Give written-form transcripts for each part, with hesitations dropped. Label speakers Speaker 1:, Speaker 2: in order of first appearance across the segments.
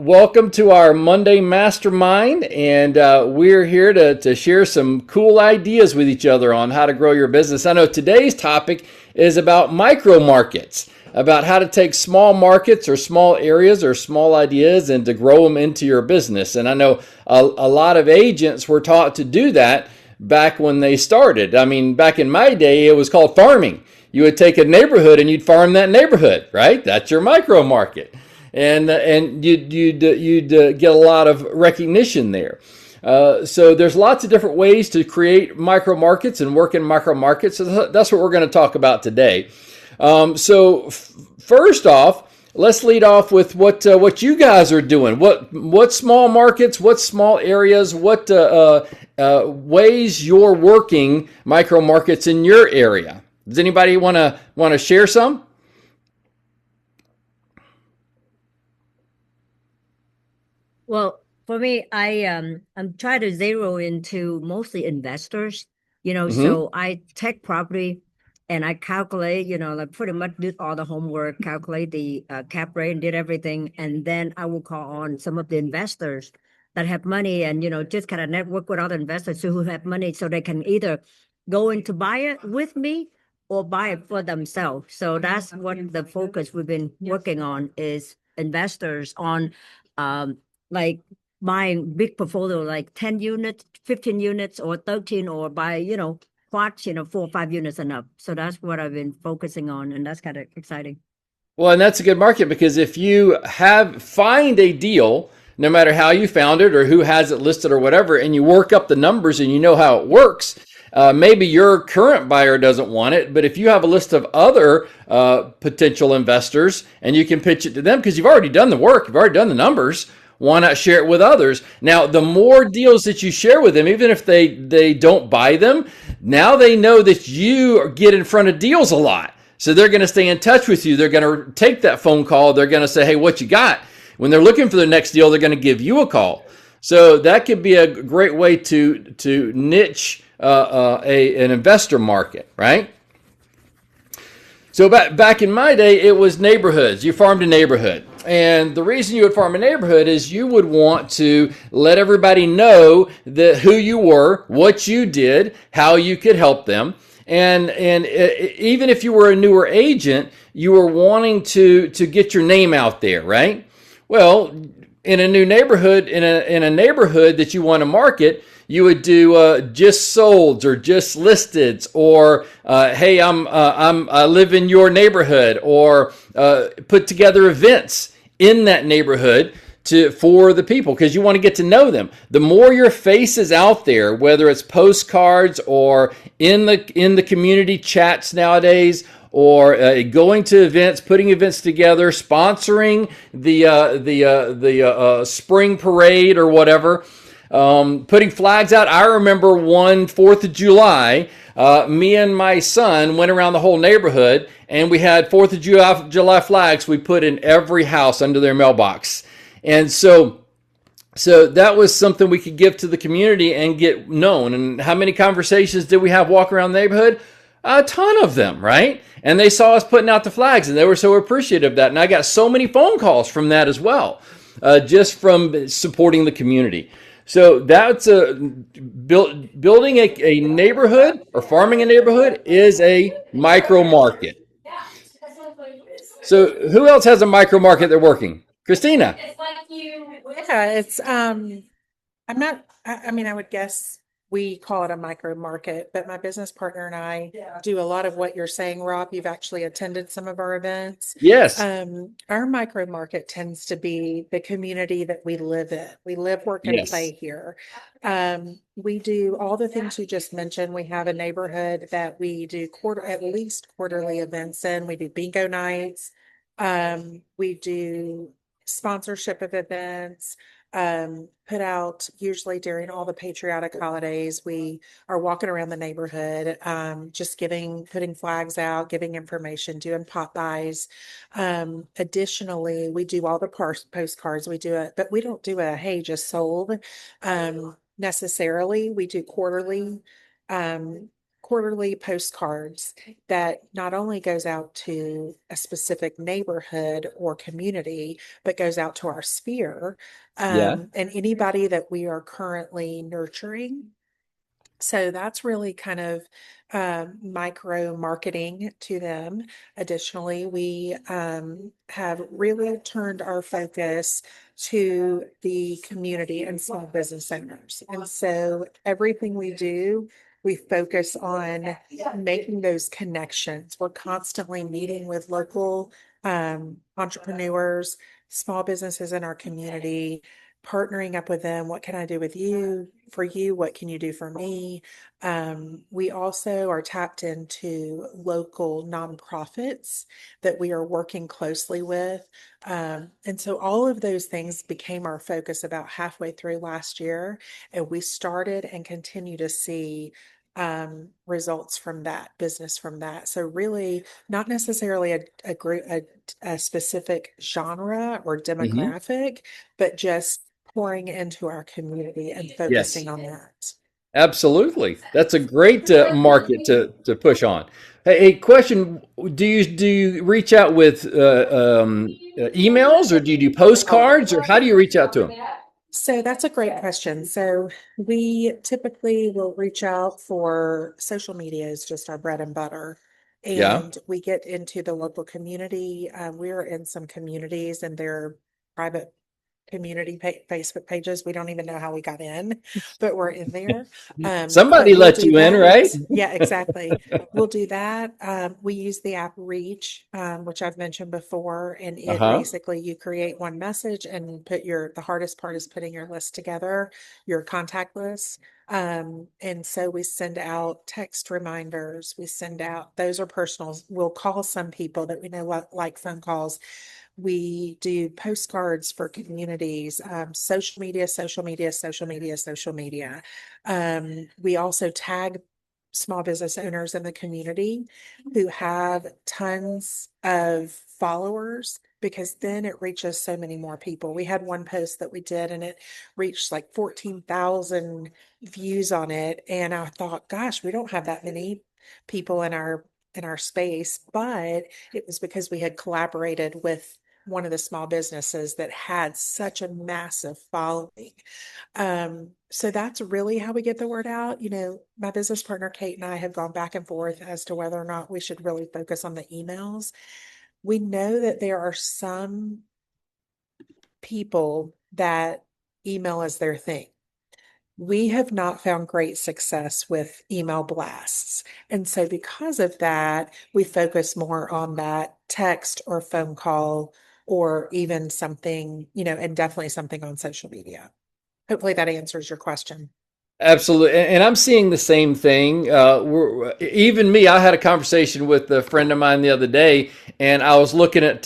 Speaker 1: welcome to our Monday Mastermind, and we're here to share some cool ideas with each other on how to grow your business. I know today's topic is about micro markets, about how to take small markets or small areas or small ideas and to grow them into your business. And I know a lot of agents were taught to do that back when they started. I mean, back in my day, it was called farming. You would take a neighborhood and you'd farm that neighborhood, right? That's your micro market, and you'd get a lot of recognition there. So there's lots of different ways to create micro markets and work in micro markets. So that's what we're going to talk about today. First off, let's lead off with what you guys are doing. What small markets, what small areas, what ways you're working micro markets in your area. Does anybody want to share some?
Speaker 2: Well, for me, I'm trying to zero into mostly investors,
Speaker 1: Mm-hmm.
Speaker 2: so I take property and I calculate, like pretty much did all the homework, calculate the cap rate and did everything. And then I will call on some of the investors that have money and, just kind of network with other investors who have money so they can either go in to buy it with me or buy it for themselves. So that's what the focus we've been working on is investors on like buying big portfolio, like 10 units, 15 units, or 13, or buy, plots, 4 or 5 units and up. So that's what I've been focusing on, and that's kind of exciting.
Speaker 1: Well, and that's a good market because if you find a deal, no matter how you found it or who has it listed or whatever, and you work up the numbers and you know how it works, maybe your current buyer doesn't want it, but if you have a list of other potential investors and you can pitch it to them because you've already done the work, you've already done the numbers, why not share it with others? Now, the more deals that you share with them, even if they don't buy them, now they know that you get in front of deals a lot. So they're going to stay in touch with you. They're going to take that phone call. They're going to say, hey, what you got? When they're looking for their next deal, they're going to give you a call. So that could be a great way to niche an investor market, right? So back in my day, it was neighborhoods. You farmed a neighborhood. And the reason you would farm a neighborhood is you would want to let everybody know who you were, what you did, how you could help them. And even if you were a newer agent, you were wanting to get your name out there, right? Well, in a new neighborhood, in a neighborhood that you want to market, you would do just solds or just listeds, or hey, I live in your neighborhood, or put together events in that neighborhood for the people because you want to get to know them. The more your face is out there, whether it's postcards or in the community chats nowadays, or going to events, putting events together, sponsoring the spring parade or whatever, putting flags out. I remember one 4th of July. Me and my son went around the whole neighborhood, and we had 4th of July flags we put in every house under their mailbox. And so that was something we could give to the community and get known. And how many conversations did we have walk around the neighborhood? A ton of them, right? And they saw us putting out the flags, and they were so appreciative of that. And I got so many phone calls from that as well, just from supporting the community. So that's building a neighborhood or farming a neighborhood is a micro market. So who else has a micro market they're working? Christina.
Speaker 3: Yeah, I'm not, I mean, I would guess we call it a micro market, but my business partner and I do a lot of what you're saying, Rob. You've actually attended some of our events.
Speaker 1: Yes.
Speaker 3: Our micro market tends to be the community that we live in. We live, work, and
Speaker 1: Yes.
Speaker 3: play here. We do all the things you just mentioned. We have a neighborhood that we do at least quarterly events in. We do bingo nights. We do sponsorship of events, put out usually during all the patriotic holidays. We are walking around the neighborhood, just putting flags out, giving information, doing pop buys. Additionally, we do all the postcards. We do it, but we don't do a hey, just sold necessarily. We do quarterly. Um, quarterly postcards that not only goes out to a specific neighborhood or community, but goes out to our sphere,
Speaker 1: Yeah.
Speaker 3: and anybody that we are currently nurturing. So that's really kind of micro marketing to them. Additionally, we have really turned our focus to the community and small business owners. And so everything we do, we focus on making those connections. We're constantly meeting with local entrepreneurs, small businesses in our community, partnering up with them. What can I do with you? For you, what can you do for me? We also are tapped into local nonprofits that we are working closely with. And so all of those things became our focus about halfway through last year. And we started and continue to see results from that, business from that. So really not necessarily a group, a specific genre or
Speaker 1: Hmm.
Speaker 3: demographic, but just pouring into our community and
Speaker 1: Yes.
Speaker 3: focusing on that.
Speaker 1: Absolutely. That's a great market to push on. Hey, question: do you reach out with emails, or do you do postcards, or how do you reach out to them?
Speaker 3: So that's a great question. So we typically will reach out for social media is just our bread and butter.
Speaker 1: Yeah.
Speaker 3: And we get into the local community. We're in some communities and they're private community Facebook pages. We don't even know how we got in, but we're in there. But
Speaker 1: Somebody
Speaker 3: we'll
Speaker 1: let
Speaker 3: do
Speaker 1: you in, right?
Speaker 3: that. Yeah, exactly. We'll do that. We use the app Reach, which I've mentioned before, and it
Speaker 1: Uh-huh.
Speaker 3: basically you create one message and put the hardest part is putting your list together, your contact list. And so we send out text reminders. We send out, those are personals. We'll call some people that we know like phone calls. We do postcards for communities, social media, social media, social media, social media. We also tag small business owners in the community who have tons of followers because then it reaches so many more people. We had one post that we did and it reached like 14,000 views on it. And I thought, gosh, we don't have that many people in our space, but it was because we had collaborated with one of the small businesses that had such a massive following. So that's really how we get the word out. You know, my business partner, Kate, and I have gone back and forth as to whether or not we should really focus on the emails. We know that there are some people that email is their thing. We have not found great success with email blasts. And so, because of that, we focus more on that text or phone call or even something, and definitely something on social media. Hopefully that answers your question.
Speaker 1: Absolutely, and I'm seeing the same thing. Even me, I had a conversation with a friend of mine the other day, and I was looking at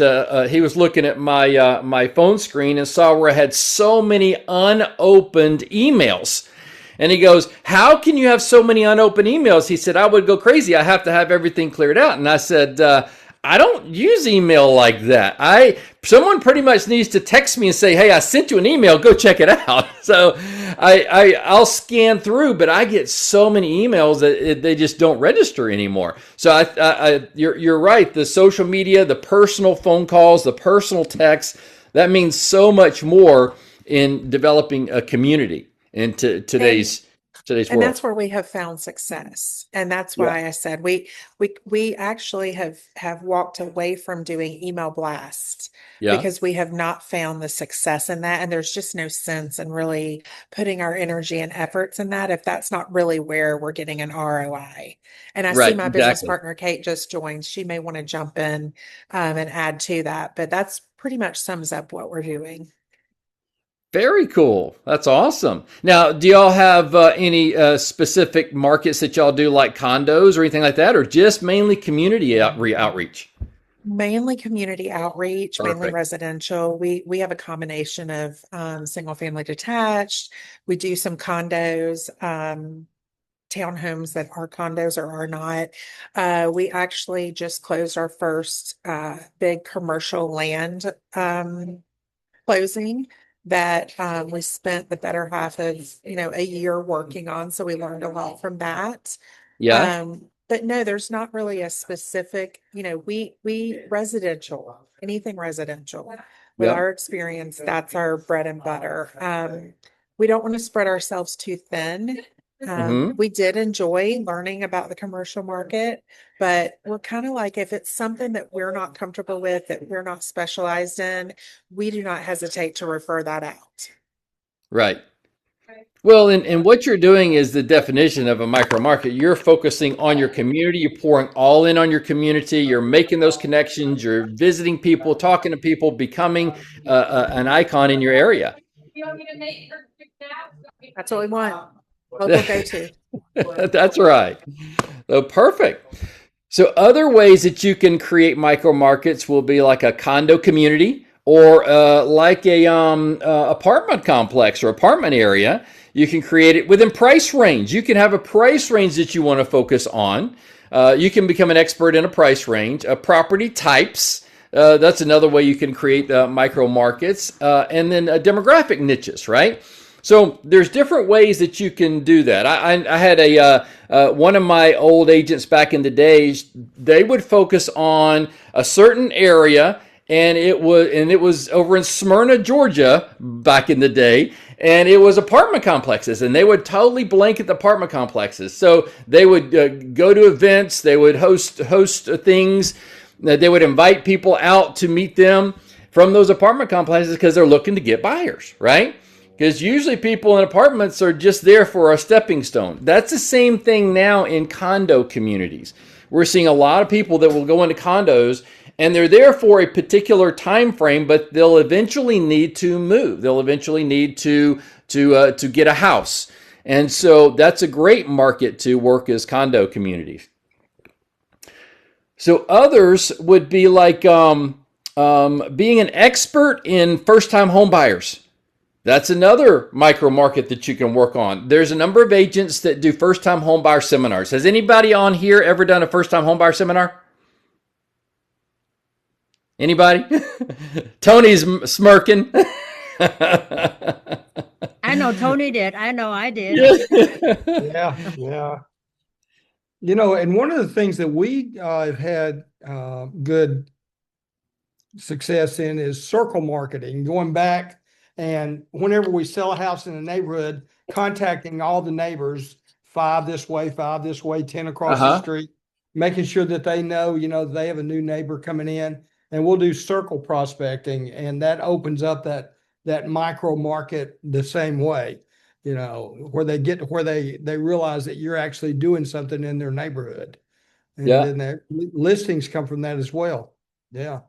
Speaker 1: he was looking at my phone screen and saw where I had so many unopened emails. And he goes, "How can you have so many unopened emails?" He said, "I would go crazy. I have to have everything cleared out." And I said, "I don't use email like that. I Someone pretty much needs to text me and say, 'Hey, I sent you an email. Go check it out.'" So I'll scan through, but I get so many emails that they just don't register anymore. So you're right. The social media, the personal phone calls, the personal texts, that means so much more in developing a community into
Speaker 3: And
Speaker 1: today's
Speaker 3: And
Speaker 1: world.
Speaker 3: that's where we have found success. And that's
Speaker 1: Yeah.
Speaker 3: why I said we actually have walked away from doing email blasts
Speaker 1: Yeah.
Speaker 3: because we have not found the success in that. And there's just no sense in really putting our energy and efforts in that if that's not really where we're getting an ROI. And I see
Speaker 1: Right.
Speaker 3: my business
Speaker 1: Exactly.
Speaker 3: partner Kate just joined. She may want to jump in and add to that, but that's pretty much sums up what we're doing.
Speaker 1: Very cool. That's awesome. Now, do y'all have any specific markets that y'all do, like condos or anything like that, or just mainly community outreach?
Speaker 3: Mainly community outreach, mainly
Speaker 1: Perfect.
Speaker 3: residential. We have a combination of single family detached. We do some condos, townhomes that are condos or are not. We actually just closed our first big commercial land closing that we spent the better half of a year working on. So we learned a lot from that.
Speaker 1: Yeah.
Speaker 3: But no, there's not really a specific, we residential, anything residential. With
Speaker 1: Yep.
Speaker 3: our experience, that's our bread and butter. We don't want to spread ourselves too thin.
Speaker 1: Hmm.
Speaker 3: We did enjoy learning about the commercial market, but we're kind of like, if it's something that we're not comfortable with, that we're not specialized in, we do not hesitate to refer that out.
Speaker 1: Right. Well, and what you're doing is the definition of a micro market. You're focusing on your community. You're pouring all in on your community. You're making those connections. You're visiting people, talking to people, becoming an icon in your area.
Speaker 3: That's what we want. Local go-to.
Speaker 1: That's right. So perfect. So other ways that you can create micro markets will be like a condo community or like a apartment complex or apartment area. You can create it within price range. You can have a price range that you want to focus on. You can become an expert in a price range. Property types. That's another way you can create micro markets. And then demographic niches, right? So there's different ways that you can do that. I had one of my old agents back in the days. They would focus on a certain area, and it was over in Smyrna, Georgia, back in the day, and it was apartment complexes, and they would totally blanket the apartment complexes. So they would go to events, they would host things, they would invite people out to meet them from those apartment complexes because they're looking to get buyers, right? Because usually people in apartments are just there for a stepping stone. That's the same thing now in condo communities. We're seeing a lot of people that will go into condos and they're there for a particular time frame, but they'll eventually need to move. They'll eventually need to get a house. And so that's a great market to work as condo communities. So others would be like being an expert in first-time home buyers. That's another micro market that you can work on. There's a number of agents that do first-time home buyer seminars. Has anybody on here ever done a first-time home buyer seminar? Anybody? Tony's smirking.
Speaker 2: I know Tony did. I know I did.
Speaker 4: Yeah, yeah. And one of the things that we have had good success in is circle marketing, going back and whenever we sell a house in a neighborhood, contacting all the neighbors, 5 this way, 5 this way, 10 across the street, making sure that they know, they have a new neighbor coming in, and we'll do circle prospecting, and that opens up that micro market the same way, where they get to where they realize that you're actually doing something in their neighborhood. And
Speaker 1: Yeah.
Speaker 4: then their listings come from that as well. Yeah.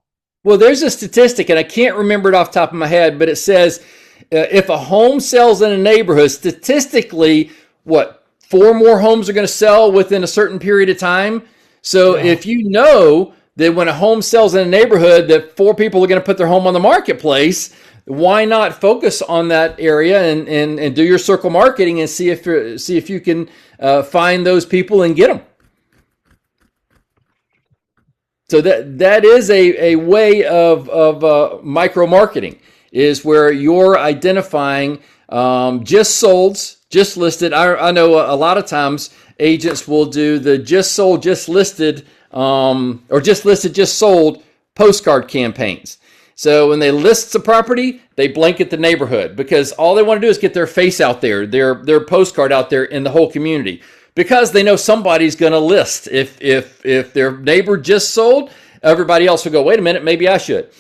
Speaker 1: Well, there's a statistic, and I can't remember it off the top of my head, but it says if a home sells in a neighborhood, statistically, 4 more homes are going to sell within a certain period of time. So if you know that when a home sells in a neighborhood that 4 people are going to put their home on the marketplace, why not focus on that area and do your circle marketing and see if you can find those people and get them. So that is a way of micro marketing, is where you're identifying just solds, just listed. I know a lot of times agents will do the just sold, just listed, or just listed, just sold postcard campaigns. So when they list the property, they blanket the neighborhood because all they want to do is get their face out there, their postcard out there in the whole community. Because they know somebody's going to list. If their neighbor just sold, everybody else will go, wait a minute, maybe I should.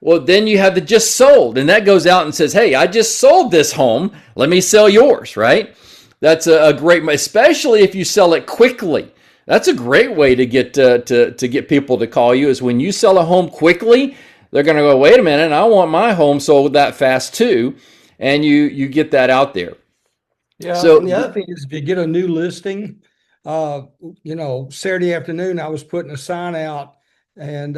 Speaker 1: Well, then you have the just sold, and that goes out and says, hey, I just sold this home. Let me sell yours, right? That's a great, especially if you sell it quickly. That's a great way to get to get people to call you, is when you sell a home quickly, they're going to go, wait a minute, I want my home sold that fast too. And you get that out there.
Speaker 4: Yeah.
Speaker 1: So
Speaker 4: and the other thing is, if you get a new listing, Saturday afternoon, I was putting a sign out, and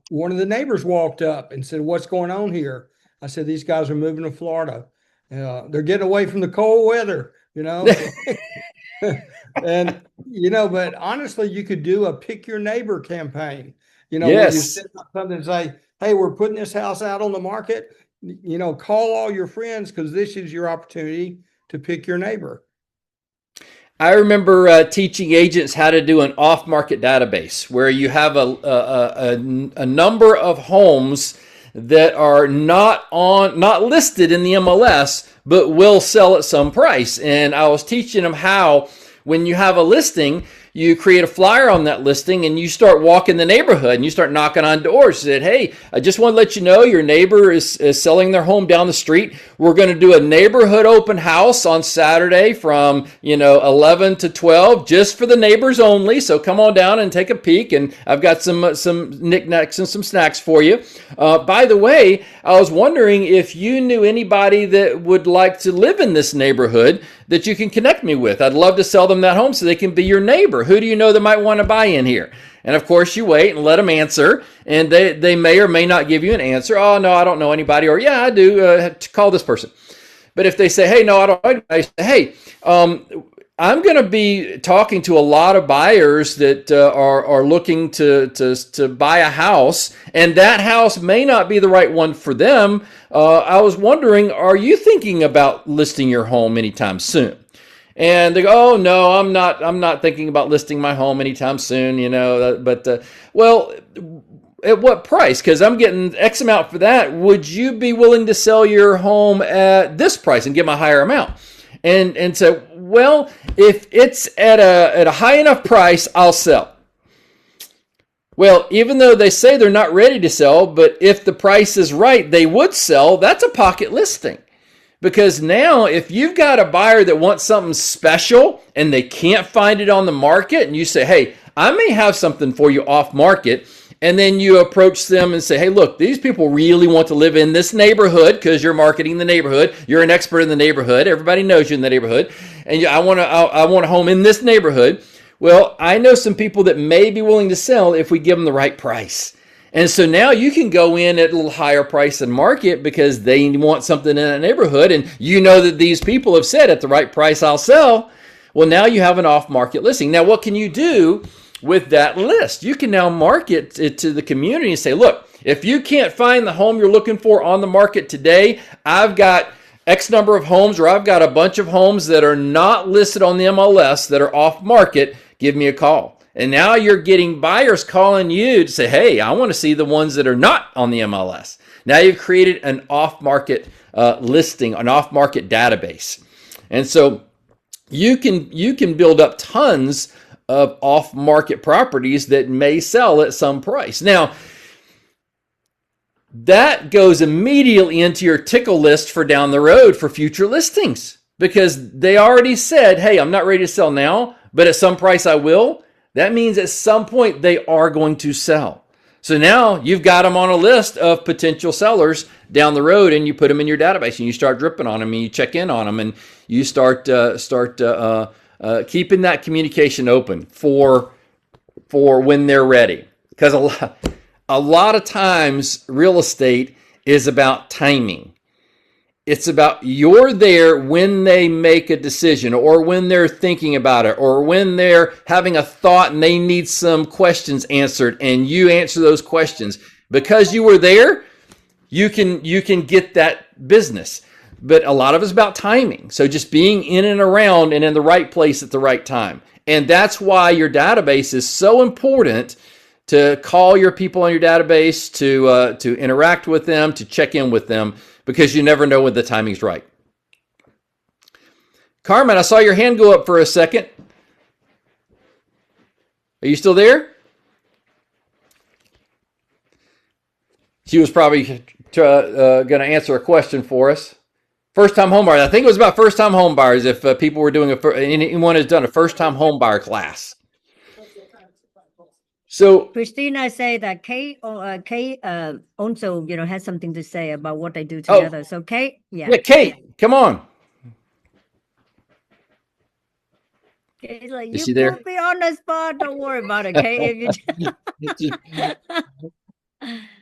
Speaker 4: one of the neighbors walked up and said, what's going on here? I said, these guys are moving to Florida. They're getting away from the cold weather, and, but honestly, you could do a pick your neighbor campaign, where you
Speaker 1: yes.
Speaker 4: set up something and say, hey, we're putting this house out on the market, call all your friends because this is your opportunity to pick your neighbor.
Speaker 1: I remember teaching agents how to do an off-market database where you have a number of homes that are not listed in the MLS, but will sell at some price. And I was teaching them how, when you have a listing, you create a flyer on that listing and you start walking the neighborhood and you start knocking on doors. Said, hey, I just want to let you know your neighbor is selling their home down the street. We're going to do a neighborhood open house on Saturday from 11 to 12, just for the neighbors only. So come on down and take a peek. And I've got some knickknacks and some snacks for you. By the way, I was wondering if you knew anybody that would like to live in this neighborhood that you can connect me with. I'd love to sell them that home so they can be your neighbor. Who do you know that might want to buy in here? And of course, you wait and let them answer, and they may or may not give you an answer. Oh, no, I don't know anybody, or yeah, I do. Call this person. But if they say, hey, no, I don't know anybody, say, hey, I'm going to be talking to a lot of buyers that are looking to buy a house, and that house may not be the right one for them. I was wondering, are you thinking about listing your home anytime soon? And they go, oh no, I'm not thinking about listing my home anytime soon, well, at what price? Because I'm getting X amount for that. Would you be willing to sell your home at this price and give them a higher amount? And so, well, if it's at a high enough price, I'll sell. Well, even though they say they're not ready to sell, but if the price is right, they would sell. That's a pocket listing. Because now, if you've got a buyer that wants something special and they can't find it on the market, and you say, hey, I may have something for you off market, and then you approach them and say, hey, look, these people really want to live in this neighborhood because you're marketing the neighborhood. You're an expert in the neighborhood. Everybody knows you in the neighborhood. And I want a home in this neighborhood. Well, I know some people that may be willing to sell if we give them the right price. And so now you can go in at a little higher price than market because they want something in that neighborhood. And you know that these people have said at the right price, I'll sell. Well, now you have an off-market listing. Now, what can you do with that list? You can now market it to the community and say, look, if you can't find the home you're looking for on the market today, I've got X number of homes, or I've got a bunch of homes that are not listed on the MLS that are off market. Give me a call. And now you're getting buyers calling you to say, hey, I want to see the ones that are not on the MLS. Now you've created an off-market listing, an off-market database. And so you can build up tons of off-market properties that may sell at some price. Now, that goes immediately into your tickle list for down the road for future listings, because they already said, hey, I'm not ready to sell now, but at some price I will. That means at some point they are going to sell. So now you've got them on a list of potential sellers down the road, and you put them in your database and you start dripping on them and you check in on them and you start keeping that communication open for when they're ready. Because a lot of times real estate is about timing. It's about you're there when they make a decision, or when they're thinking about it, or when they're having a thought and they need some questions answered, and you answer those questions. Because you were there, you can get that business. But a lot of it's about timing. So just being in and around and in the right place at the right time. And that's why your database is so important, to call your people on your database, to interact with them, to check in with them, because you never know when the timing's right. Carmen, I saw your hand go up for a second. Are you still there? She was probably going to answer a question for us. First-time home buyers. I think it was about first-time home buyers. If people were doing anyone has done a first-time home buyer class. So
Speaker 2: Christina say that Kate also has something to say about what they do together. So Kate,
Speaker 1: yeah, Kate, come on.
Speaker 2: It's like,
Speaker 1: Is
Speaker 2: you
Speaker 1: she there?
Speaker 2: put me on the spot. Don't worry about it, Kate.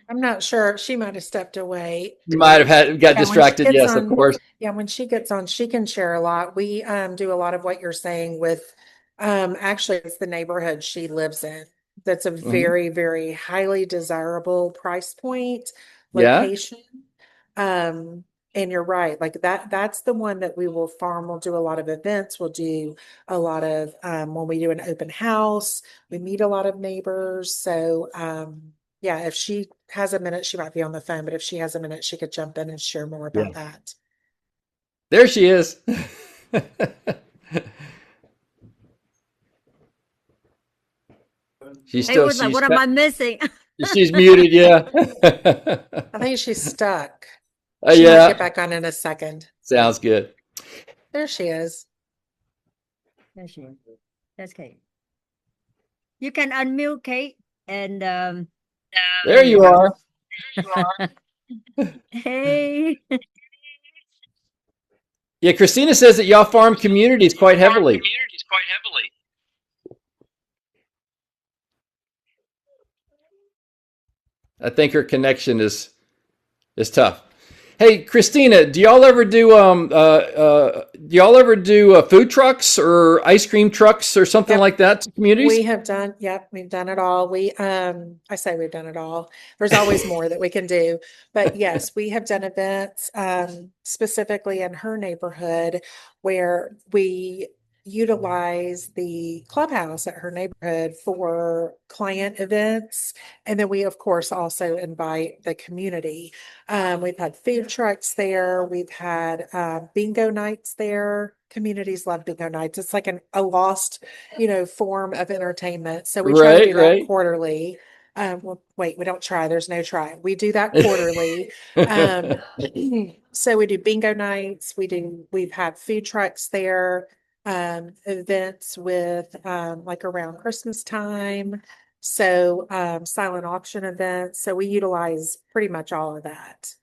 Speaker 3: I'm not sure. She might have stepped away.
Speaker 1: You might have got distracted. Yes, of course.
Speaker 3: Yeah, when she gets on, she can share a lot. We do a lot of what you're saying with actually it's the neighborhood she lives in. That's a very, very highly desirable price point location. And you're right, like that's the one that we will farm. We'll do a lot of events. We'll do a lot of, when we do an open house, we meet a lot of neighbors. So, yeah, if she has a minute, she might be on the phone, but if she has a minute, she could jump in and share more about that.
Speaker 1: There she is. She's
Speaker 2: I
Speaker 1: still,
Speaker 2: was like, what am I missing?
Speaker 1: she's muted. Yeah.
Speaker 3: I think she's stuck. She might
Speaker 1: Yeah.
Speaker 3: get back on in a second.
Speaker 1: Sounds good.
Speaker 3: There she is.
Speaker 2: There she is. That's Kate. You can unmute Kate and
Speaker 1: There you are.
Speaker 2: hey.
Speaker 1: Yeah, Christina says that y'all farm communities quite heavily. I think her connection is tough. Hey, Christina, do y'all ever do food trucks or ice cream trucks or something like that to communities?
Speaker 3: We have done, yep, we've done it all. I say we've done it all. There's always more that we can do. But yes, we have done events, specifically in her neighborhood where we utilize the clubhouse at her neighborhood for client events. And then we, of course, also invite the community. We've had food trucks there. We've had bingo nights there. Communities love bingo nights. It's like a lost, form of entertainment. So we try to do that quarterly. Well, wait, we don't try. There's no try. We do that quarterly. So we do bingo nights. We've had food trucks there, events with, like around Christmas time. So, silent auction events. So we utilize pretty much all of that.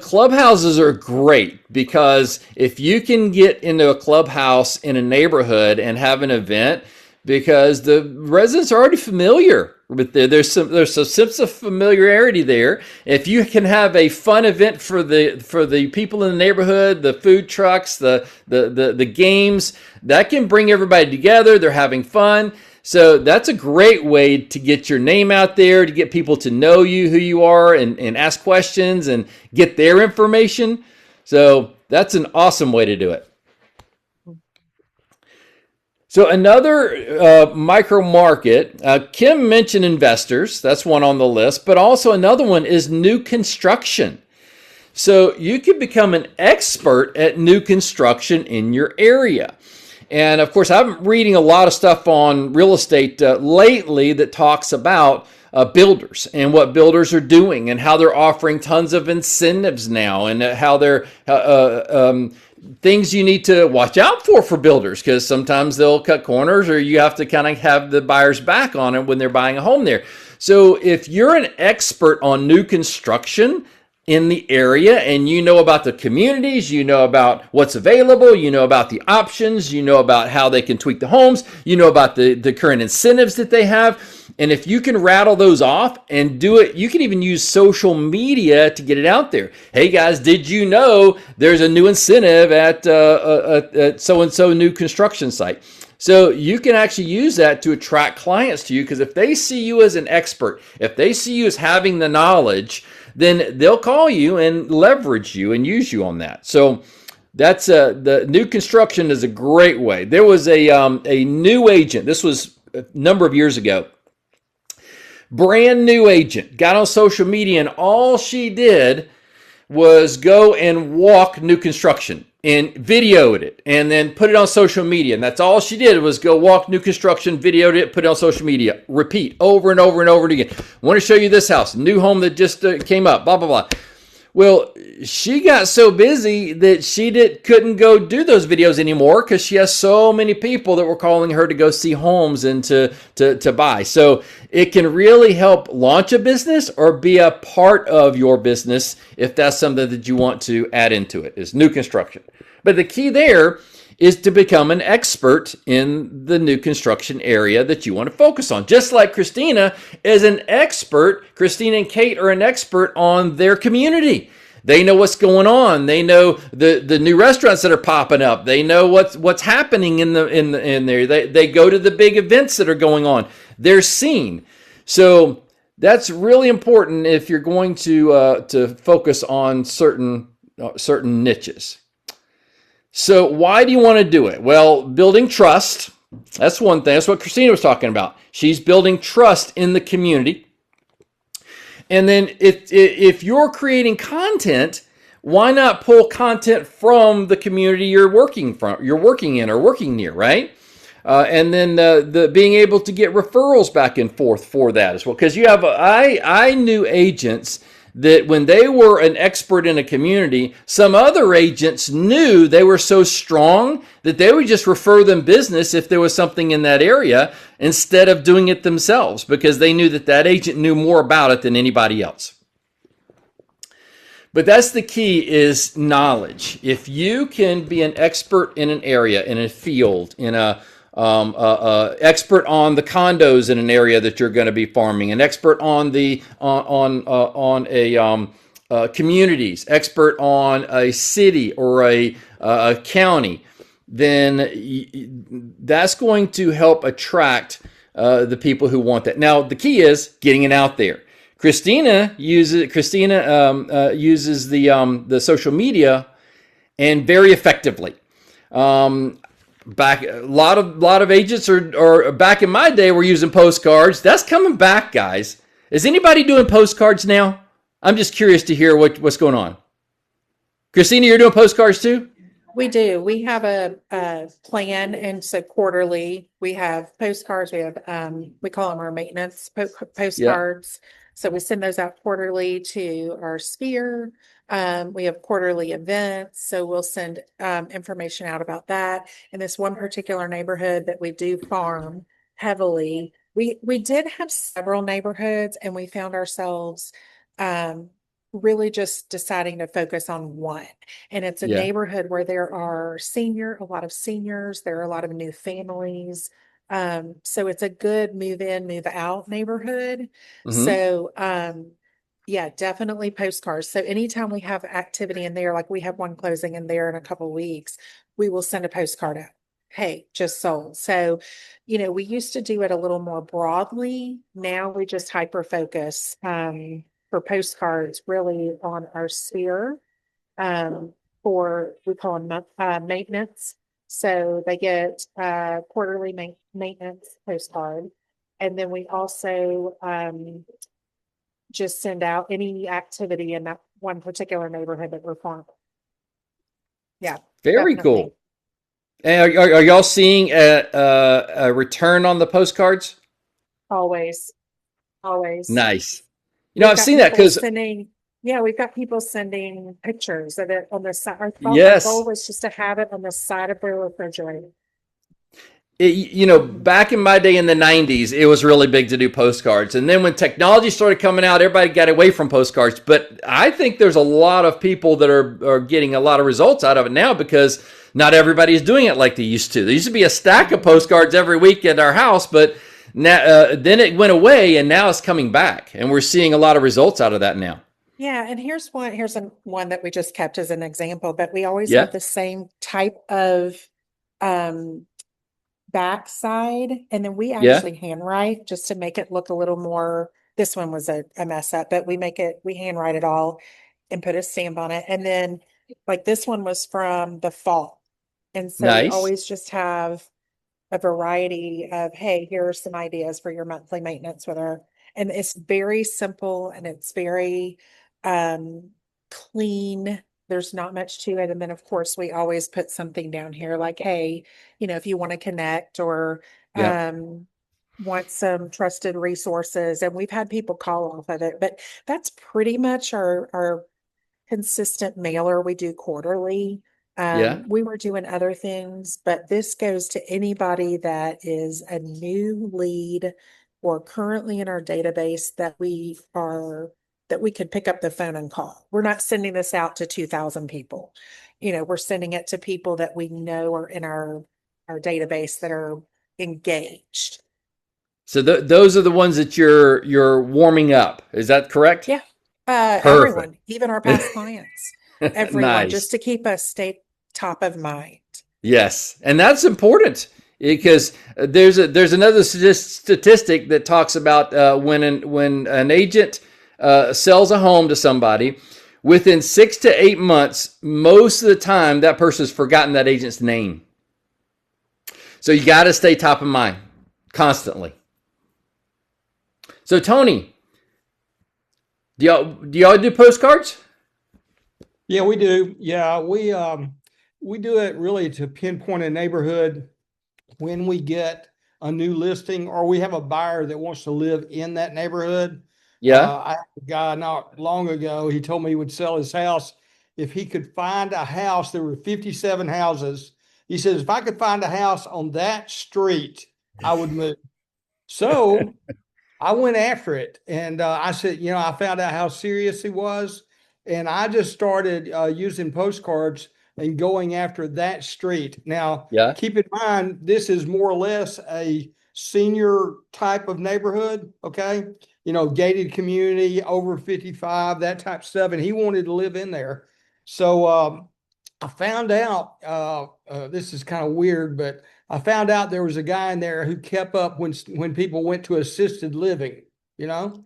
Speaker 1: Clubhouses are great because if you can get into a clubhouse in a neighborhood and have an event, because the residents are already familiar with there's a sense of familiarity there. If you can have a fun event for the people in the neighborhood, the food trucks, the games, that can bring everybody together. They're having fun. So that's a great way to get your name out there, to get people to know you, who you are, and ask questions and get their information. So that's an awesome way to do it. So another micro market, Kim mentioned investors. That's one on the list, but also another one is new construction. So you can become an expert at new construction in your area. And of course, I've been reading a lot of stuff on real estate lately that talks about builders and what builders are doing and how they're offering tons of incentives now and how they're things you need to watch out for builders, because sometimes they'll cut corners or you have to kind of have the buyer's back on it when they're buying a home there. So if you're an expert on new construction in the area and you know about the communities, you know about what's available, you know about the options, you know about how they can tweak the homes, you know about the current incentives that they have. And if you can rattle those off and do it, you can even use social media to get it out there. Hey guys, did you know there's a new incentive at so-and-so new construction site? So you can actually use that to attract clients to you, because if they see you as an expert, if they see you as having the knowledge, then they'll call you and leverage you and use you on that. So that's the new construction is a great way. There was a new agent. This was a number of years ago. Brand new agent, got on social media, and all she did was go and walk new construction and videoed it and then put it on social media. And that's all she did, was go walk new construction, videoed it, put it on social media, repeat over and over and over again. I want to show you this house, new home that just came up, blah, blah, blah. Well, she got so busy that she couldn't go do those videos anymore because she has so many people that were calling her to go see homes and to buy. So it can really help launch a business or be a part of your business if that's something that you want to add into it, is new construction. But the key there is to become an expert in the new construction area that you want to focus on. Just like Christina is an expert, Christina and Kate are an expert on their community. They know what's going on. They know the new restaurants that are popping up. They know what's happening in there. They go to the big events that are going on. They're seen. So That's really important if you're going to focus on certain niches. So why do you want to do it? Well, building trust. That's one thing. That's what Christina was talking about. She's building trust in the community. And then if you're creating content, why not pull content from the community you're working in or working near, right? And then the being able to get referrals back and forth for that as well. Because you have, I knew agents that when they were an expert in a community, some other agents knew they were so strong that they would just refer them business if there was something in that area instead of doing it themselves, because they knew that that agent knew more about it than anybody else. But that's the key, is knowledge. If you can be an expert in an area, in a field, in a expert on the condos in an area that you're going to be farming, an expert on the on a communities, expert on a city or a county, then that's going to help attract the people who want that. Now, the key is getting it out there. Christina uses the social media, and very effectively. Back a lot of agents are back in my day were using postcards. That's coming back, guys. Is anybody doing postcards now? I'm just curious to hear what's going on. Christina, you're doing postcards too?
Speaker 3: We do. We have a plan, and so quarterly we have postcards. We have we call them our maintenance postcards. Yeah. So we send those out quarterly to our sphere. We have quarterly events, so we'll send information out about that. In this one particular neighborhood that we do farm heavily, we did have several neighborhoods, and we found ourselves really just deciding to focus on one. And it's a neighborhood where there are a lot of seniors, there are a lot of new families. So it's a good move in, move out neighborhood. Mm-hmm. So, yeah, definitely postcards. So anytime we have activity in there, like we have one closing in there in a couple of weeks, we will send a postcard out. Hey, just sold. So, we used to do it a little more broadly. Now we just hyper focus, for postcards really on our sphere, for, we call them maintenance. So they get quarterly maintenance postcard. And then we also just send out any activity in that one particular neighborhood that we're farming. Yeah.
Speaker 1: Very definitely. Cool. And are y'all seeing a return on the postcards?
Speaker 3: Always.
Speaker 1: Nice. I've seen that because
Speaker 3: we've got people sending pictures of it on the side. Our goal was just to have it on the side of their refrigerator.
Speaker 1: Back in my day in the 90s, it was really big to do postcards. And then when technology started coming out, everybody got away from postcards. But I think there's a lot of people that are getting a lot of results out of it now, because not everybody is doing it like they used to. There used to be a stack of postcards every week at our house, but now, then it went away, and now it's coming back. And we're seeing a lot of results out of that now.
Speaker 3: Yeah, and here's one that we just kept as an example, but we always have the same type of backside, and then we actually handwrite just to make it look a little more. This one was a mess up, but we handwrite it all and put a stamp on it. And then like this one was from the fall, and so we always just have a variety of, hey, here are some ideas for your monthly maintenance with her. And it's very simple, and it's very clean. There's not much to it. And then of course we always put something down here like, hey, if you want to connect or want some trusted resources. And we've had people call off of it, but that's pretty much our consistent mailer we do quarterly. We were doing other things, but this goes to anybody that is a new lead or currently in our database that we could pick up the phone and call. We're not sending this out to 2,000 people. We're sending it to people that we know are in our database that are engaged.
Speaker 1: So those are the ones that you're warming up. Is that correct?
Speaker 3: Yeah. Everyone, even our past clients, everyone, just to keep us stay top of mind.
Speaker 1: Yes. And that's important. Because there's another statistic that talks about when an agent sells a home to somebody, within 6 to 8 months, most of the time that person's forgotten that agent's name. So you got to stay top of mind constantly. So Tony, do y'all do postcards?
Speaker 4: Yeah, we do. Yeah, we do it really to pinpoint a neighborhood when we get a new listing or we have a buyer that wants to live in that neighborhood.
Speaker 1: Yeah.
Speaker 4: I had a guy not long ago, he told me he would sell his house if he could find a house. There were 57 houses. He says, if I could find a house on that street, I would move. So I went after it and I said, I found out how serious he was. And I just started using postcards and going after that street. Now,
Speaker 1: Yeah.
Speaker 4: keep in mind, this is more or less a senior type of neighborhood. Okay. Gated community, over 55, that type of stuff. And he wanted to live in there. So I found out, this is kind of weird, but I found out there was a guy in there who kept up when people went to assisted living, you know?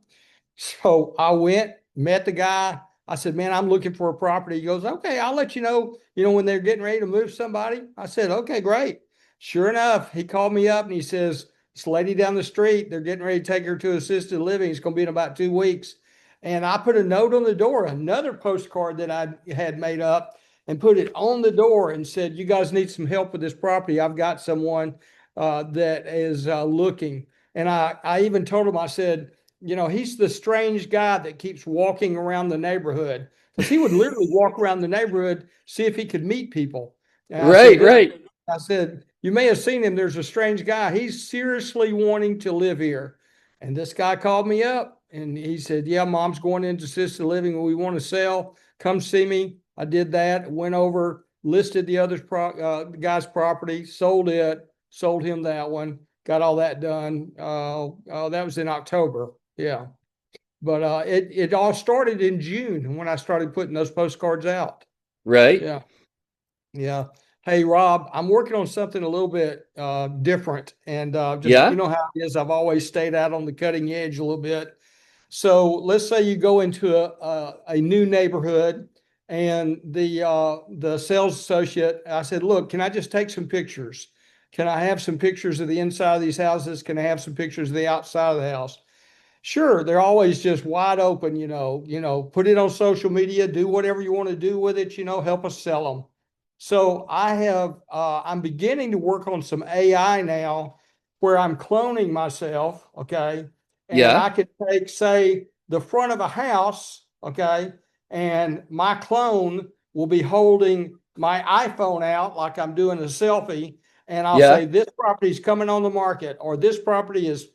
Speaker 4: So I went, met the guy. I said, man, I'm looking for a property. He goes, okay, I'll let you know, when they're getting ready to move somebody. I said, okay, great. Sure enough, he called me up and he says, this lady down the street, they're getting ready to take her to assisted living. It's going to be in about 2 weeks. And I put a note on the door, another postcard that I had made up, and put it on the door and said, you guys need some help with this property. I've got someone that is looking. And I even told him, I said, he's the strange guy that keeps walking around the neighborhood, because he would literally walk around the neighborhood, see if he could meet people. And
Speaker 1: Right. Right.
Speaker 4: I said, you may have seen him. There's a strange guy. He's seriously wanting to live here. And this guy called me up and he said, yeah, mom's going into assisted living. We want to sell. Come see me. I did that, went over, listed the other guy's property, sold it, sold him that one, got all that done. That was in October. Yeah. But it all started in June when I started putting those postcards out.
Speaker 1: Right.
Speaker 4: Yeah. Yeah. Hey, Rob, I'm working on something a little bit different. And just,
Speaker 1: Yeah.
Speaker 4: you know how it is. I've always stayed out on the cutting edge a little bit. So let's say you go into a new neighborhood and the sales associate, I said, look, can I just take some pictures? Can I have some pictures of the inside of these houses? Can I have some pictures of the outside of the house? Sure, they're always just wide open, put it on social media, do whatever you want to do with it, help us sell them. So I'm beginning to work on some AI now where I'm cloning myself, okay? And
Speaker 1: Yeah.
Speaker 4: I could take, say, the front of a house, okay? And my clone will be holding my iPhone out like I'm doing a selfie. And I'll
Speaker 1: Yeah.
Speaker 4: say, this property is coming on the market, or this property is,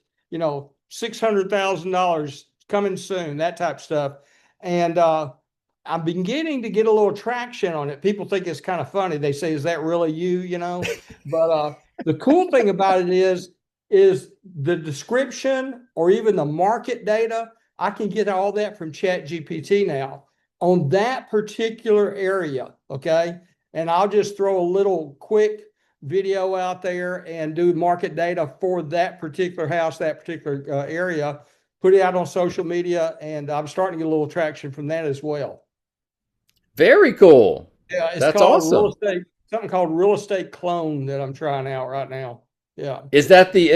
Speaker 4: $600,000 coming soon, that type of stuff. And I'm beginning to get a little traction on it. People think it's kind of funny. They say, is that really you, But the cool thing about it is the description or even the market data. I can get all that from Chat GPT now on that particular area. Okay. And I'll just throw a little quick video out there and do market data for that particular house, that particular area, put it out on social media. And I'm starting to get a little traction from that as well.
Speaker 1: Very cool.
Speaker 4: Yeah, it's
Speaker 1: That's
Speaker 4: called
Speaker 1: awesome.
Speaker 4: something called real estate clone that I'm trying out right now. Yeah.
Speaker 1: Is that the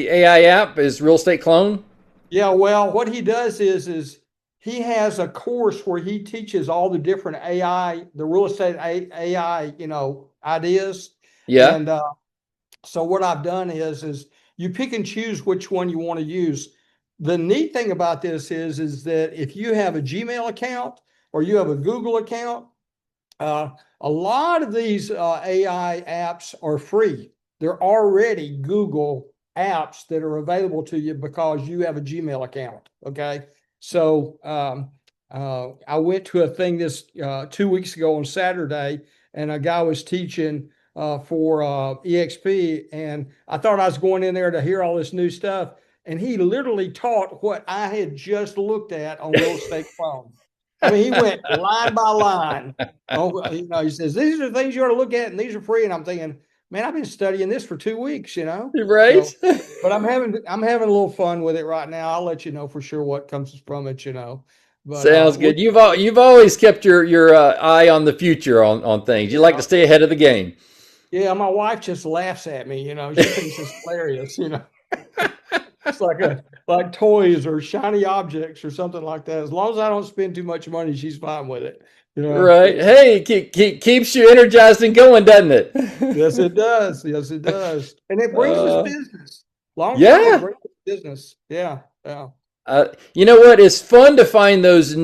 Speaker 1: AI app is Real Estate Clone?
Speaker 4: Yeah, well, what he does is he has a course where he teaches all the different AI, the real estate AI, ideas.
Speaker 1: Yeah.
Speaker 4: And so what I've done is you pick and choose which one you want to use. The neat thing about this is that if you have a Gmail account or you have a Google account, a lot of these AI apps are free. They're already Google apps that are available to you because you have a Gmail account. Okay. So I went to a thing this 2 weeks ago on Saturday, and a guy was teaching for EXP, and I thought I was going in there to hear all this new stuff. And he literally taught what I had just looked at on Real Estate Phone. I mean, he went line by line. Oh, he says, these are the things you ought to look at, and these are free. And I'm thinking, man, I've been studying this for 2 weeks,
Speaker 1: Right?
Speaker 4: So, but I'm having a little fun with it right now. I'll let you know for sure what comes from it. But
Speaker 1: Sounds good. You've always kept your eye on the future on things. You like to
Speaker 4: yeah,
Speaker 1: stay ahead of the game.
Speaker 4: yeah, my wife just laughs at me, she thinks it's hilarious. It's like toys or shiny objects or something like that. As long as I don't spend too much money, she's fine with it.
Speaker 1: Right. Hey, keeps you energized and going, doesn't it?
Speaker 4: Yes, it does. Yes, it does. And it brings us
Speaker 1: Uh,
Speaker 4: business. Long term, it
Speaker 1: yeah.
Speaker 4: brings us business. Yeah, yeah.
Speaker 1: You know what? It's fun to find those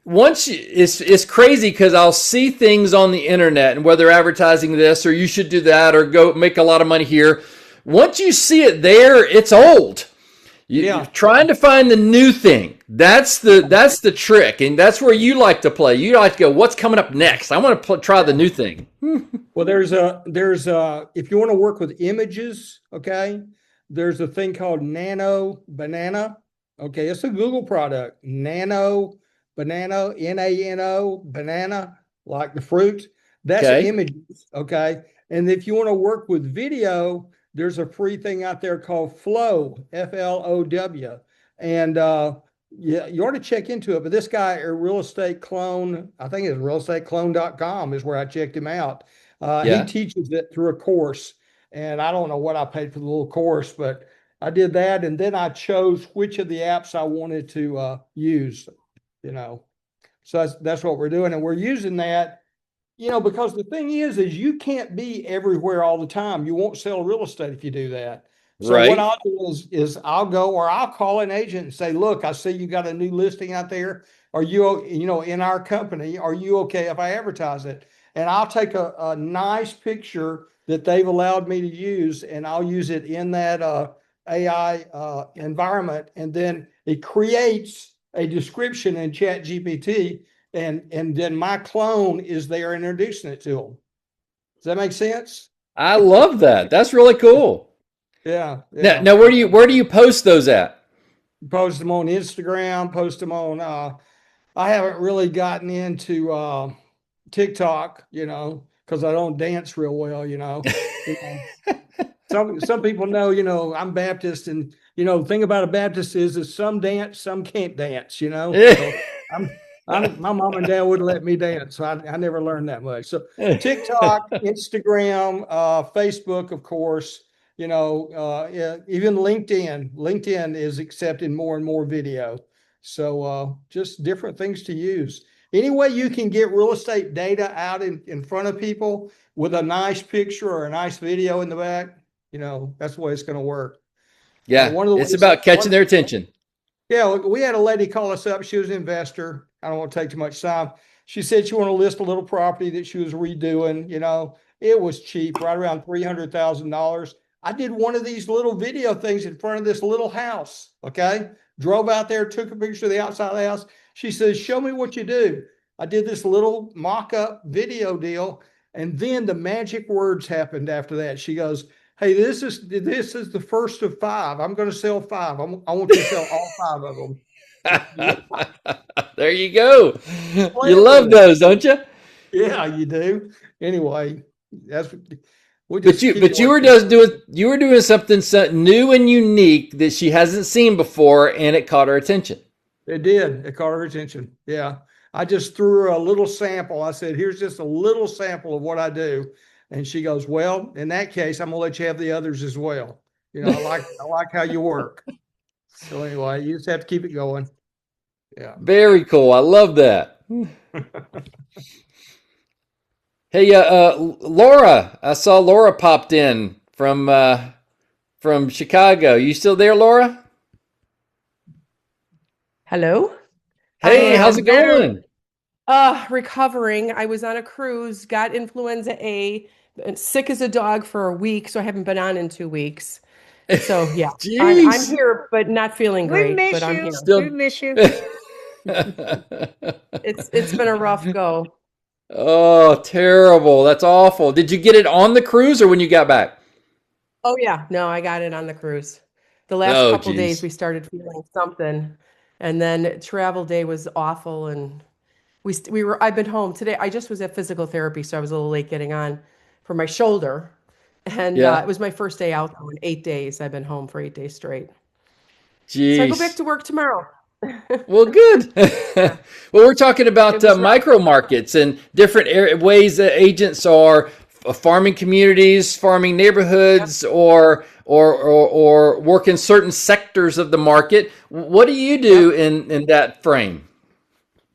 Speaker 1: once it's crazy because I'll see things on the internet and whether advertising this or you should do that or go make a lot of money here. Once you see it there, it's old. You're
Speaker 4: Yeah.
Speaker 1: trying to find the new thing. That's the trick, and that's where you like to play. You like to go, what's coming up next? I want to try the new thing.
Speaker 4: Well, if you want to work with images, okay, there's a thing called Nano Banana. Okay, it's a Google product. Nano Banana, Nano Banana, like the fruit. That's
Speaker 1: Okay.
Speaker 4: images. Okay. And if you want to work with video, there's a free thing out there called Flow, Flow. And yeah, you ought to check into it. But this guy, a real estate clone, I think it's realestateclone.com is where I checked him out. He
Speaker 1: Yeah.
Speaker 4: teaches it through a course, and I don't know what I paid for the little course, but I did that, and then I chose which of the apps I wanted to use. You know, so that's what we're doing, and we're using that. Because the thing is you can't be everywhere all the time. You won't sell real estate if you do that. So what
Speaker 1: Right.
Speaker 4: I'll do is I'll go or I'll call an agent and say, look, I see you got a new listing out there. Are you, in our company, are you okay if I advertise it? And I'll take a nice picture that they've allowed me to use and I'll use it in that AI environment. And then it creates a description in Chat GPT and then my clone is there introducing it to them. Does that make sense?
Speaker 1: I love that. That's really cool.
Speaker 4: Yeah,
Speaker 1: Now,
Speaker 4: yeah.
Speaker 1: now where do you post those at?
Speaker 4: Post them on Instagram, post them on I haven't really gotten into TikTok, because I don't dance real well. You know. Some people know, I'm Baptist, and the thing about a Baptist is some dance, some can't dance. So my mom and dad wouldn't let me dance, so I never learned that much. So TikTok, Instagram, Facebook, of course, yeah, even LinkedIn. LinkedIn is accepting more and more video. So just different things to use. Any way you can get real estate data out in front of people with a nice picture or a nice video in the back, that's the way it's going to work.
Speaker 1: Yeah,
Speaker 4: One of the
Speaker 1: it's
Speaker 4: ways,
Speaker 1: about catching their attention.
Speaker 4: yeah, we had a lady call us up. She was an investor. I don't want to take too much time. She said she wanted to list a little property that she was redoing. It was cheap, right around $300,000. I did one of these little video things in front of this little house. Okay, drove out there, took a picture of the outside of the house. She says, "Show me what you do." I did this little mock-up video deal, and then the magic words happened after that. She goes, "Hey, this is the first of five. I'm going to sell five. I want you to sell all five of them."
Speaker 1: There you go. You
Speaker 4: Playing
Speaker 1: love
Speaker 4: with it.
Speaker 1: those, don't you?
Speaker 4: Yeah, you do. Anyway, that's we
Speaker 1: But
Speaker 4: just
Speaker 1: you
Speaker 4: keep
Speaker 1: but you
Speaker 4: going.
Speaker 1: were just doing you were doing something new and unique that she hasn't seen before, and it caught her attention.
Speaker 4: It did. It caught her attention. Yeah. I just threw her a little sample. I said, "Here's just a little sample of what I do." And she goes, "Well, in that case, I'm gonna let you have the others as well. I like how you work." So anyway, you just have to keep it going. Yeah.
Speaker 1: Very cool. I love that. Hey, Laura, I saw Laura popped in from Chicago. You still there, Laura?
Speaker 5: Hello. I
Speaker 1: Hey, how's it
Speaker 5: am
Speaker 1: going?
Speaker 5: recovering. I was on a cruise, got influenza A, been sick as a dog for a week, so I haven't been on in 2 weeks. So yeah, I'm
Speaker 1: Jeez.
Speaker 5: here, but not feeling
Speaker 2: We
Speaker 5: great, but
Speaker 2: miss
Speaker 5: I'm
Speaker 2: you.
Speaker 5: here.
Speaker 2: We
Speaker 1: Still.
Speaker 2: miss you.
Speaker 5: It's been a rough go.
Speaker 1: Oh, terrible. That's awful. Did you get it on the cruise or when you got back?
Speaker 5: Oh yeah, no, I got it on the cruise. The last
Speaker 1: Oh,
Speaker 5: couple days
Speaker 1: geez.
Speaker 5: we started feeling something, and then travel day was awful, and we were I've been home today. I just was at physical therapy, so I was a little late getting on. for my shoulder. And
Speaker 1: Yeah.
Speaker 5: it was my first day out though, in 8 days. I've been home for 8 days straight. So I go back
Speaker 1: Jeez.
Speaker 5: to work tomorrow.
Speaker 1: Well, good.
Speaker 5: Yeah,
Speaker 1: Well, we're talking about
Speaker 5: it was rough.
Speaker 1: micro markets and different ways that agents are farming communities, farming
Speaker 5: Yep.
Speaker 1: neighborhoods, or work in certain sectors of the market. What do you
Speaker 5: Yep.
Speaker 1: do in that frame?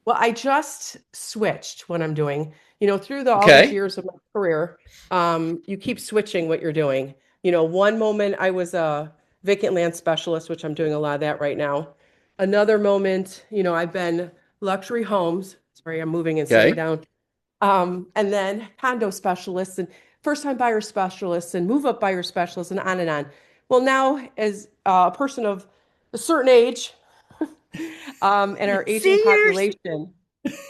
Speaker 5: Well, I just switched what I'm doing. Through all these
Speaker 1: Okay.
Speaker 5: years of my career, you keep switching what you're doing. One moment I was a vacant land specialist, which I'm doing a lot of that right now. Another moment, I've been luxury homes. Sorry, I'm moving and sitting
Speaker 1: Okay.
Speaker 5: down. And then condo specialists and first time buyer specialists and move up buyer specialists and on and on. Well, now as a person of a certain age, and our aging
Speaker 2: Seniors.
Speaker 5: population,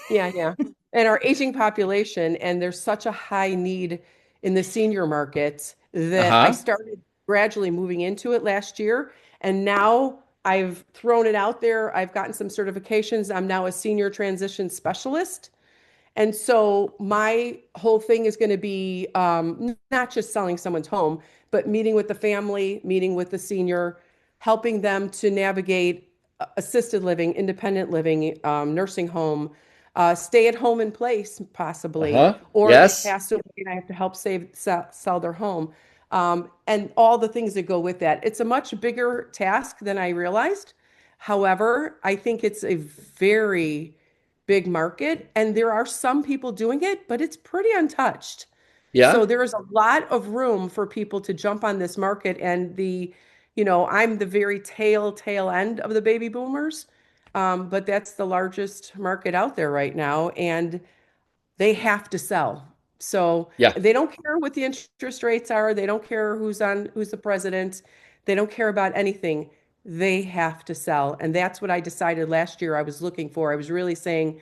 Speaker 5: yeah, yeah. And our aging population, and there's such a high need in the senior market that I
Speaker 1: Uh-huh.
Speaker 5: started gradually moving into it last year. And now I've thrown it out there. I've gotten some certifications. I'm now a senior transition specialist. And so my whole thing is going to be not just selling someone's home, but meeting with the family, meeting with the senior, helping them to navigate assisted living, independent living, nursing home, stay at home in place, possibly,
Speaker 1: Uh-huh.
Speaker 5: or they
Speaker 1: Yes.
Speaker 5: pass away and I have to help sell their home, and all the things that go with that. It's a much bigger task than I realized. However, I think it's a very big market, and there are some people doing it, but it's pretty untouched.
Speaker 1: Yeah.
Speaker 5: So there is a lot of room for people to jump on this market. And I'm the very tail end of the baby boomers, but that's the largest market out there right now, and they have to sell. So
Speaker 1: Yeah.
Speaker 5: they don't care what the interest rates are. They don't care who's the president. They don't care about anything. They have to sell. And that's what I decided last year I was looking for. I was really saying,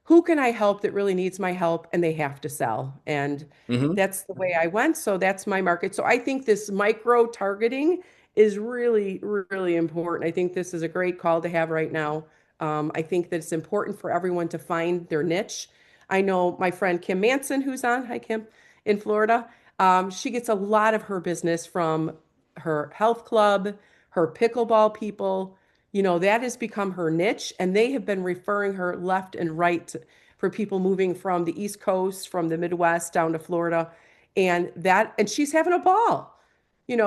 Speaker 5: who can I help that really needs my help and they have to sell? And
Speaker 1: Mm-hmm.
Speaker 5: that's the way I went. So that's my market. So I think this micro targeting is really, really important. I think this is a great call to have right now. I think that it's important for everyone to find their niche. I know my friend Kim Manson, who's on, hi Kim, in Florida. She gets a lot of her business from her health club, her pickleball people. That has become her niche, and they have been referring her left and right for people moving from the East Coast, from the Midwest down to Florida. And she's having a ball.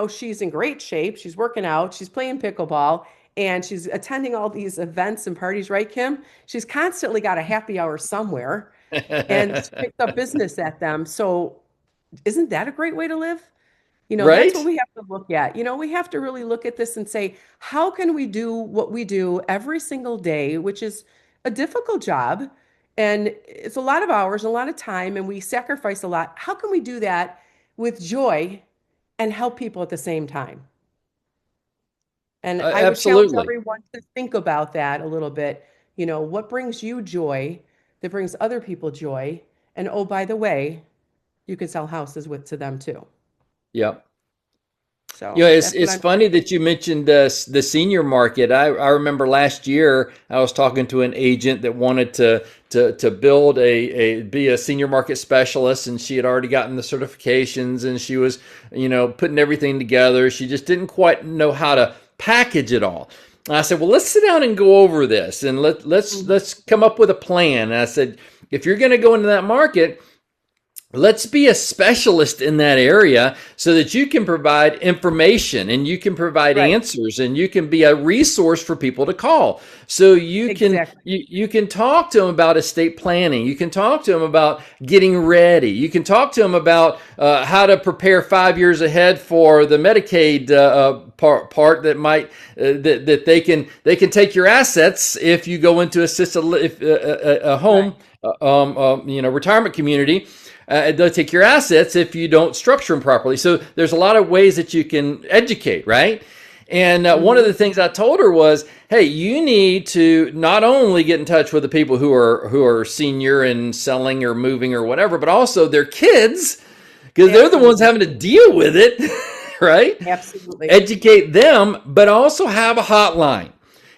Speaker 5: She's in great shape. She's working out, she's playing pickleball, and she's attending all these events and parties, right, Kim? She's constantly got a happy hour somewhere, and she picks up business at them. So isn't that a great way to live? That's what
Speaker 1: Right?
Speaker 5: we have to look at. We have to really look at this and say, how can we do what we do every single day, which is a difficult job, and it's a lot of hours, a lot of time, and we sacrifice a lot. How can we do that with joy and help people at the same time? And I would challenge
Speaker 1: Absolutely.
Speaker 5: everyone to think about that a little bit. What brings you joy that brings other people joy? And oh, by the way, you can sell houses to them too.
Speaker 1: Yep.
Speaker 5: So that's what
Speaker 1: It's
Speaker 5: I'm
Speaker 1: funny that you mentioned the senior market. I remember last year I was talking to an agent that wanted to build be a senior market specialist, and she had already gotten the certifications, and she was putting everything together. She just didn't quite know how to package it all. And I said, well, let's sit down and go over this, and let's come up with a plan. And I said, if you're going to go into that market, let's be a specialist in that area so that you can provide information and you can provide
Speaker 5: right.
Speaker 1: answers and you can be a resource for people to call. So
Speaker 5: Exactly.
Speaker 1: you can talk to them about estate planning. You can talk to them about getting ready. You can talk to them about how to prepare 5 years ahead for the Medicaid part that might that they can take your assets if you go into a home
Speaker 5: Right.
Speaker 1: retirement community. They'll take your assets if you don't structure them properly. So there's a lot of ways that you can educate, right? And one of
Speaker 5: Hmm.
Speaker 1: the things I told her was, "Hey, you need to not only get in touch with the people who are senior and selling or moving or whatever, but also their kids, because they're the ones
Speaker 5: Absolutely.
Speaker 1: having to deal with it, right?
Speaker 5: Absolutely.
Speaker 1: Educate them, but also have a hotline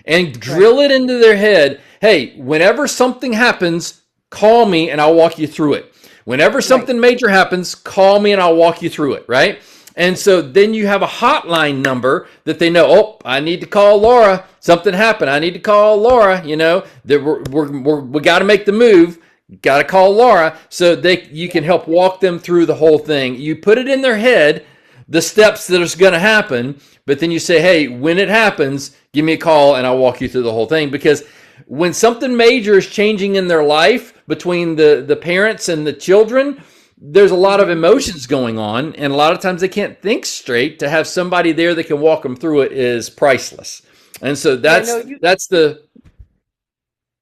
Speaker 1: and
Speaker 5: Right.
Speaker 1: drill it into their head. Hey, whenever something happens, call me and I'll walk you through it. Whenever
Speaker 5: Right.
Speaker 1: something major happens, call me and I'll walk you through it, right? And so then you have a hotline number that they know, oh, I need to call Laura. Something happened. I need to call Laura, that we got to make the move. Got to call Laura so you can help walk them through the whole thing. You put it in their head, the steps that are going to happen, but then you say, hey, when it happens, give me a call and I'll walk you through the whole thing. Because when something major is changing in their life between the parents and the children, there's a lot of emotions going on, and a lot of times they can't think straight. To have somebody there that can walk them through it is priceless. And so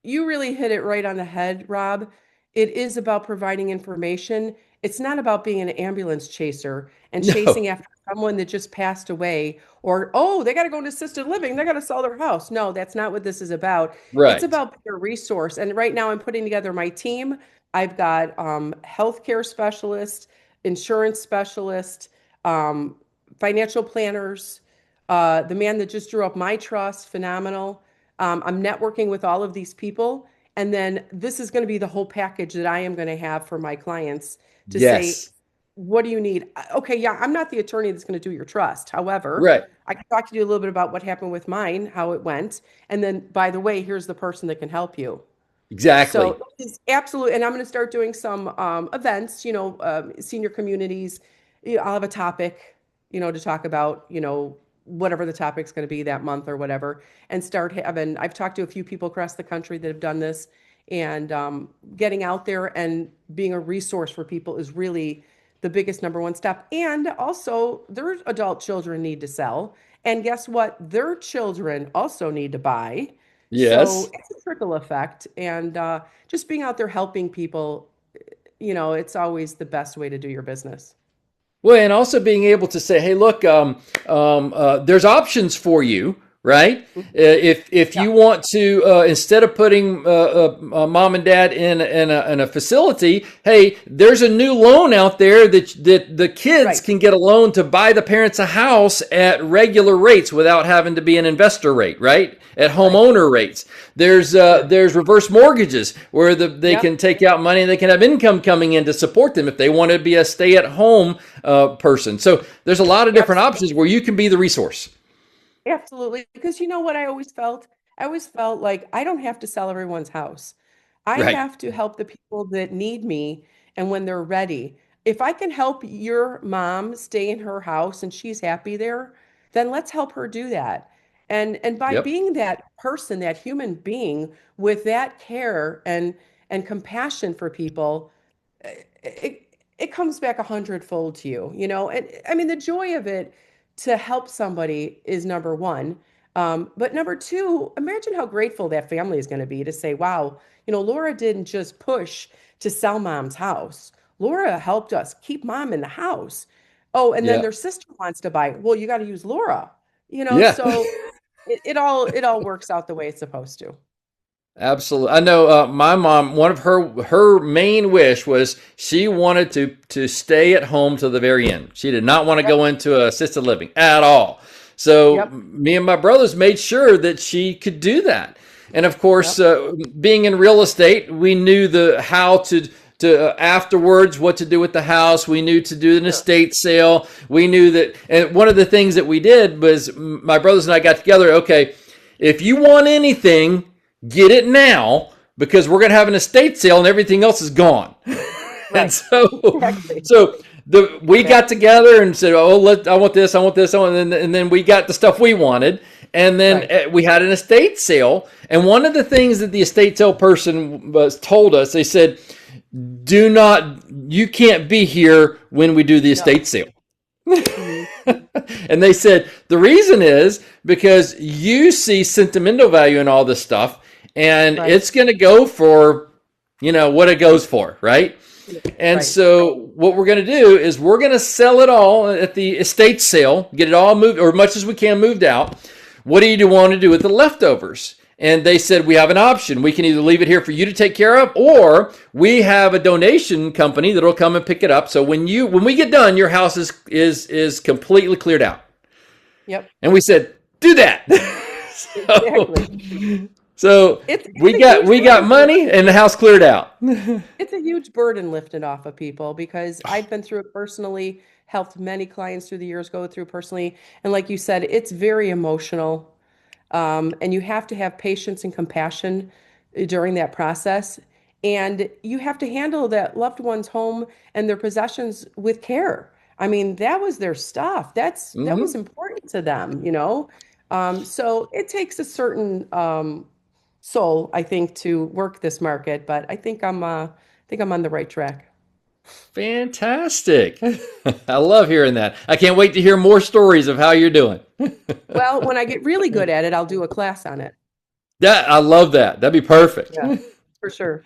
Speaker 5: you really hit it right on the head, Rob. It is about providing information. It's not about being an ambulance chaser and chasing
Speaker 1: no,
Speaker 5: after someone that just passed away, or, oh, they got to go into assisted living. They got to sell their house. No, that's not what this is about. It's
Speaker 1: right.
Speaker 5: about being a resource. And right now I'm putting together my team. I've got healthcare specialists, insurance specialists, um, financial planners, the man that just drew up my trust, phenomenal. I'm networking with all of these people. And then this is going to be the whole package that I am going to have for my clients to say,
Speaker 1: Yes.
Speaker 5: what do you need? Okay, yeah, I'm not the attorney that's going to do your trust. However,
Speaker 1: Right.
Speaker 5: I can talk to you a little bit about what happened with mine, how it went. And then, by the way, here's the person that can help you.
Speaker 1: Exactly.
Speaker 5: So it's absolutely, and I'm going to start doing some events, senior communities. I'll have a topic, to talk about, whatever the topic's going to be that month or whatever, and start having. I've talked to a few people across the country that have done this, and getting out there and being a resource for people is really the biggest number one step. And also, their adult children need to sell, and guess what? Their children also need to buy. So
Speaker 1: Yes.
Speaker 5: it's a trickle effect, and just being out there helping people, it's always the best way to do your business.
Speaker 1: Well, and also being able to say, "Hey, look, there's options for you, right? If
Speaker 5: Yeah,
Speaker 1: you want to, instead of putting mom and dad in a facility, hey, there's a new loan out there that the kids
Speaker 5: right,
Speaker 1: can get a loan to buy the parents a house at regular rates without having to be an investor rate, right? At
Speaker 5: right,
Speaker 1: homeowner rates.
Speaker 5: sure.
Speaker 1: There's reverse mortgages where they
Speaker 5: Yep,
Speaker 1: can take out money and they can have income coming in to support them if they want to be a stay-at-home person. So there's a lot of different
Speaker 5: absolutely.
Speaker 1: options where you can be the resource.
Speaker 5: Absolutely. Because you know what I always felt? I always felt like I don't have to sell everyone's house. I
Speaker 1: Right.
Speaker 5: have to help the people that need me and when they're ready. If I can help your mom stay in her house and she's happy there, then let's help her do that. And by
Speaker 1: Yep.
Speaker 5: being that person, that human being with that care and compassion for people, it comes back a hundredfold to you, and I mean the joy of it to help somebody is number one. But number two, imagine how grateful that family is going to be to say, wow, Laura didn't just push to sell mom's house. Laura helped us keep mom in the house. Oh, and then
Speaker 1: Yeah.
Speaker 5: their sister wants to buy. Well, you got to use Laura,
Speaker 1: Yeah.
Speaker 5: so it all works out the way it's supposed to.
Speaker 1: Absolutely. I know my mom, one of her main wish was she wanted to stay at home to the very end. She did not want to
Speaker 5: Yep,
Speaker 1: go into assisted living at all. So
Speaker 5: yep,
Speaker 1: me and my brothers made sure that she could do that. And of course,
Speaker 5: yep,
Speaker 1: being in real estate, we knew the how to afterwards what to do with the house. We knew to do an
Speaker 5: sure,
Speaker 1: estate sale. We knew that, and one of the things that we did was my brothers and I got together. Okay, if you want anything, get it now because we're going to have an estate sale and everything else is gone. And
Speaker 5: right,
Speaker 1: so,
Speaker 5: exactly,
Speaker 1: so we got
Speaker 5: exactly,
Speaker 1: together and said, "Oh, I want this, I want this, I want," and then we got the stuff we wanted, and then
Speaker 5: right,
Speaker 1: we had an estate sale. And one of the things that the estate sale person was told us, they said, "Do not, you can't be here when we do the
Speaker 5: no,
Speaker 1: estate sale."
Speaker 5: hmm,
Speaker 1: And they said the reason is because you see sentimental value in all this stuff, and
Speaker 5: right,
Speaker 1: it's going to go for what it goes for, right? And
Speaker 5: right.
Speaker 1: so what we're going to do is we're going to sell it all at the estate sale, get it all moved, or much as we can moved out. What do you want to do with the leftovers? And they said, we have an option. We can either leave it here for you to take care of, or we have a donation company that'll come and pick it up. So when we get done, your house is completely cleared out.
Speaker 5: Yep,
Speaker 1: And we said, do that. so,
Speaker 5: exactly.
Speaker 1: So
Speaker 5: It's
Speaker 1: we
Speaker 5: a
Speaker 1: got
Speaker 5: huge burden.
Speaker 1: money and the house cleared out.
Speaker 5: It's a huge burden lifted off of people because I've been through it personally, helped many clients through the years go through personally. And like you said, it's very emotional. And you have to have patience and compassion during that process. And you have to handle that loved one's home and their possessions with care. I mean, that was their stuff. That was
Speaker 1: Mhm.
Speaker 5: important to them, you know? So it takes a certain soul, I think, to work this market, but I think I'm on the right track.
Speaker 1: Fantastic. I love hearing that. I can't wait to hear more stories of how you're doing.
Speaker 5: Well, when I get really good at it, I'll do a class on it.
Speaker 1: Yeah, I love that. That'd be perfect.
Speaker 5: Yeah, for sure.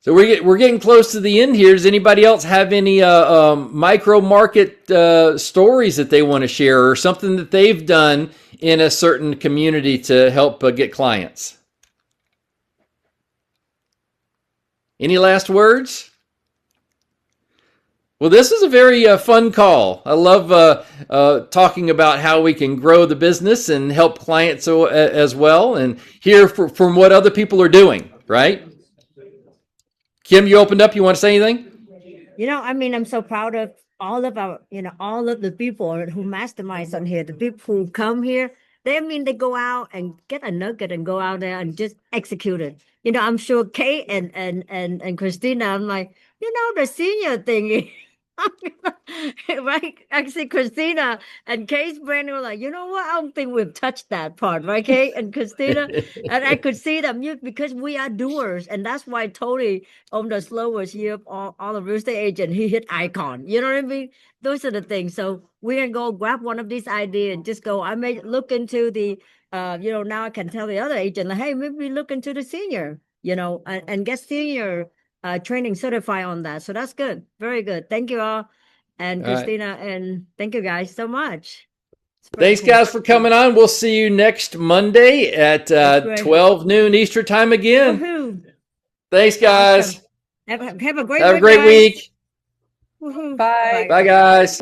Speaker 1: So we're getting close to the end here. Does anybody else have any micro market stories that they want to share, or something that they've done in a certain community to help get clients? Any last words? Well, this is a very fun call. I love talking about how we can grow the business and help clients as well, and hear from what other people are doing, right? Kim, you opened up. You want to say anything?
Speaker 2: I mean, I'm so proud of all of our, all of the people who masterminds on here, the people who come here. They go out and get a nugget and go out there and just execute it. I'm sure Kate and Christina, I'm like, the senior thing. Right? Actually, Christina and Kate's brain were like, you know what? I don't think we've touched that part, right, Kate and Christina? And I could see them because we are doers, and that's why Tony on the slowest year of all the real estate agent, he hit icon. You know what I mean? Those are the things. So we're gonna go grab one of these ideas and just go. I may look into the now I can tell the other agent, like, hey, maybe look into the senior, and get senior training certified on that. So that's good. Very good. Thank you all. And
Speaker 1: All right.
Speaker 2: Christina, and thank you guys so much. It's very
Speaker 1: Thanks,
Speaker 2: cool.
Speaker 1: guys, for coming on. We'll see you next Monday at
Speaker 2: That's great.
Speaker 1: 12 noon Eastern time again.
Speaker 2: Woohoo.
Speaker 1: Thanks, guys.
Speaker 2: Awesome. Have a great
Speaker 1: Have a
Speaker 2: week,
Speaker 1: great
Speaker 2: guys.
Speaker 1: week.
Speaker 2: Woohoo.
Speaker 5: Bye.
Speaker 1: Bye, guys.